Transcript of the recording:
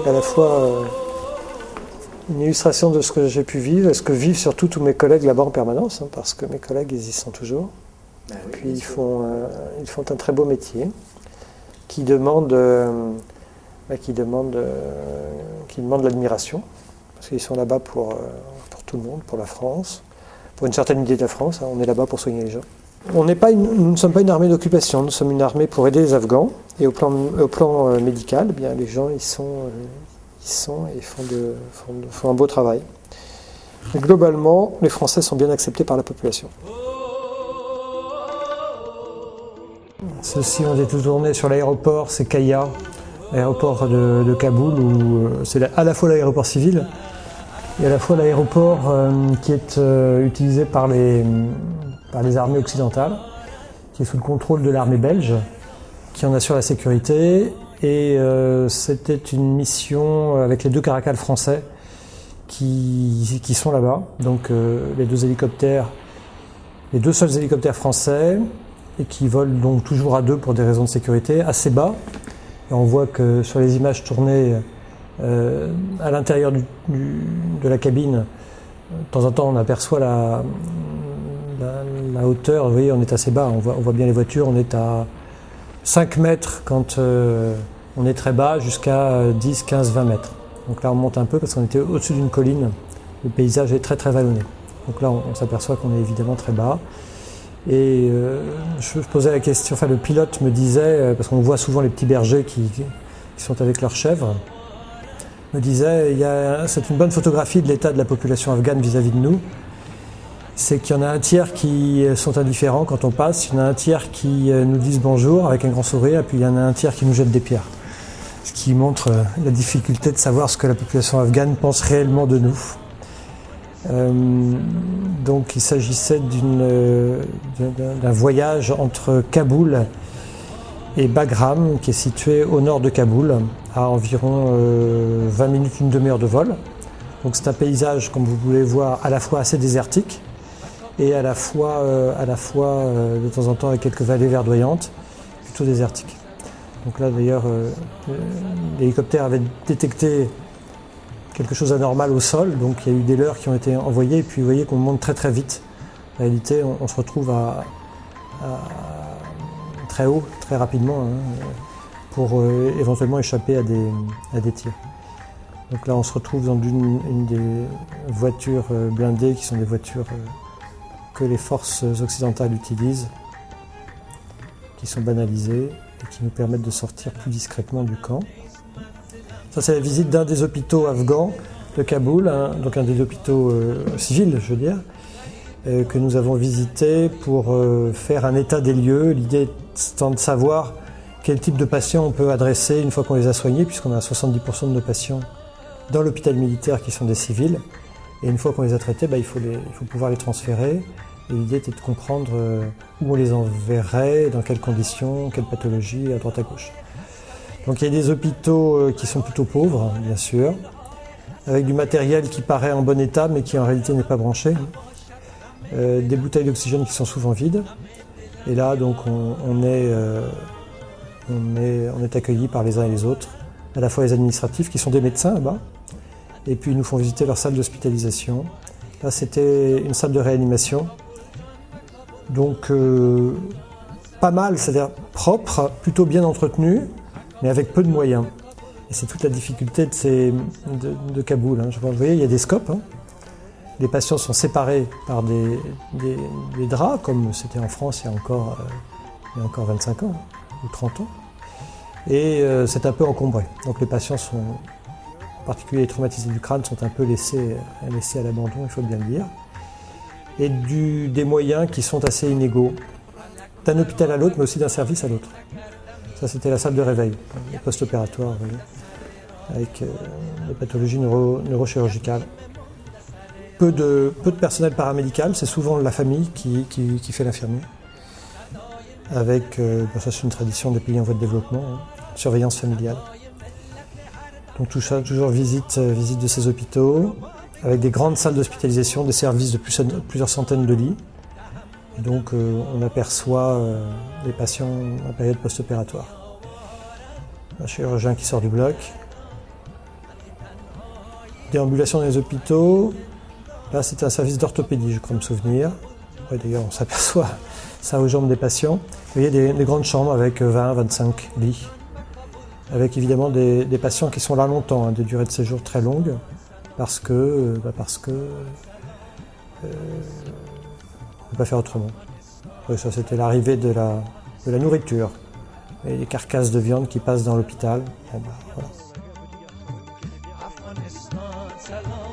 donc à la fois une illustration de ce que j'ai pu vivre et ce que vivent surtout tous mes collègues là-bas en permanence, parce que mes collègues ils y sont toujours. Oui, puis ils font un très beau métier qui demande de l'admiration, parce qu'ils sont là-bas pour tout le monde, pour la France, pour une certaine idée de la France, on est là-bas pour soigner les gens. Nous ne sommes pas une armée d'occupation, nous sommes une armée pour aider les Afghans, et au plan médical, eh bien, les gens ils font un beau travail. Et globalement, les Français sont bien acceptés par la population. Ceux-ci ont été tournés sur l'aéroport, c'est Kaya, l'aéroport de Kaboul, où c'est à la fois l'aéroport civil et à la fois l'aéroport qui est utilisé par les armées occidentales, qui est sous le contrôle de l'armée belge, qui en assure la sécurité. Et c'était une mission avec les 2 Caracal français qui sont là-bas. Donc les 2 seuls hélicoptères français, et qui volent donc toujours à 2 pour des raisons de sécurité, assez bas. Et on voit que sur les images tournées à l'intérieur de la cabine, de temps en temps on aperçoit la hauteur. Vous voyez, on est assez bas, on voit bien les voitures, on est à 5 mètres quand on est très bas, jusqu'à 10, 15, 20 mètres. Donc là on monte un peu parce qu'on était au-dessus d'une colline, le paysage est très très vallonné. Donc là on s'aperçoit qu'on est évidemment très bas. Et je posais la question, le pilote me disait, parce qu'on voit souvent les petits bergers qui sont avec leurs chèvres, me disait, c'est une bonne photographie de l'état de la population afghane vis-à-vis de nous, c'est qu'il y en a un tiers qui sont indifférents quand on passe, il y en a un tiers qui nous disent bonjour avec un grand sourire, et puis il y en a un tiers qui nous jette des pierres. Ce qui montre la difficulté de savoir ce que la population afghane pense réellement de nous. Donc il s'agissait d'un voyage entre Kaboul et Bagram, qui est situé au nord de Kaboul, à environ 20 minutes, une demi-heure de vol. Donc c'est un paysage, comme vous pouvez voir, à la fois assez désertique et à la fois de temps en temps avec quelques vallées verdoyantes, plutôt désertiques. Donc là d'ailleurs, l'hélicoptère avait détecté quelque chose d'anormal au sol, donc il y a eu des leurres qui ont été envoyées, et puis vous voyez qu'on monte très très vite. En réalité, on se retrouve à très haut, très rapidement, pour éventuellement échapper à des tirs. Donc là, on se retrouve dans une des voitures blindées, qui sont des voitures que les forces occidentales utilisent, qui sont banalisées et qui nous permettent de sortir plus discrètement du camp. Ça, c'est la visite d'un des hôpitaux afghans de Kaboul, donc un des hôpitaux civils, je veux dire, que nous avons visité pour faire un état des lieux. L'idée étant de savoir quel type de patients on peut adresser une fois qu'on les a soignés, puisqu'on a 70% de nos patients dans l'hôpital militaire qui sont des civils. Et une fois qu'on les a traités, il faut pouvoir les transférer. Et l'idée était de comprendre où on les enverrait, dans quelles conditions, quelles pathologies, à droite à gauche. Donc il y a des hôpitaux qui sont plutôt pauvres, bien sûr, avec du matériel qui paraît en bon état, mais qui en réalité n'est pas branché. Des bouteilles d'oxygène qui sont souvent vides. Et là, donc, on est accueillis par les uns et les autres, à la fois les administratifs, qui sont des médecins là-bas, et puis ils nous font visiter leur salle d'hospitalisation. Là, c'était une salle de réanimation. Donc, pas mal, c'est-à-dire propre, plutôt bien entretenu, mais avec peu de moyens. Et c'est toute la difficulté de Kaboul. Vous voyez, il y a des scopes. Les patients sont séparés par des draps, comme c'était en France il y a encore 25 ans, ou 30 ans. Et c'est un peu encombré. Donc les patients sont, en particulier les traumatisés du crâne, sont un peu laissés à l'abandon, il faut bien le dire. Et des moyens qui sont assez inégaux, d'un hôpital à l'autre, mais aussi d'un service à l'autre. Ça, c'était la salle de réveil, post-opératoire, avec des pathologies neurochirurgicales. Peu de personnel paramédical, c'est souvent la famille qui fait l'infirmier. Avec, ça c'est une tradition des pays en voie de développement, surveillance familiale. Donc tout ça, toujours visite de ces hôpitaux, avec des grandes salles d'hospitalisation, des services de plusieurs centaines de lits. Et donc on aperçoit les patients en période post-opératoire. Un chirurgien qui sort du bloc, déambulation dans les hôpitaux. Là, c'était un service d'orthopédie, je crois me souvenir. Ouais, d'ailleurs, on s'aperçoit ça aux jambes des patients. Vous voyez des grandes chambres avec 20-25 lits, avec évidemment des patients qui sont là longtemps, hein, des durées de séjour très longues, parce que on ne peut pas faire autrement. Ouais, ça, c'était l'arrivée de la nourriture et les carcasses de viande qui passent dans l'hôpital. Bon, bah, voilà. Afghanistan, salam.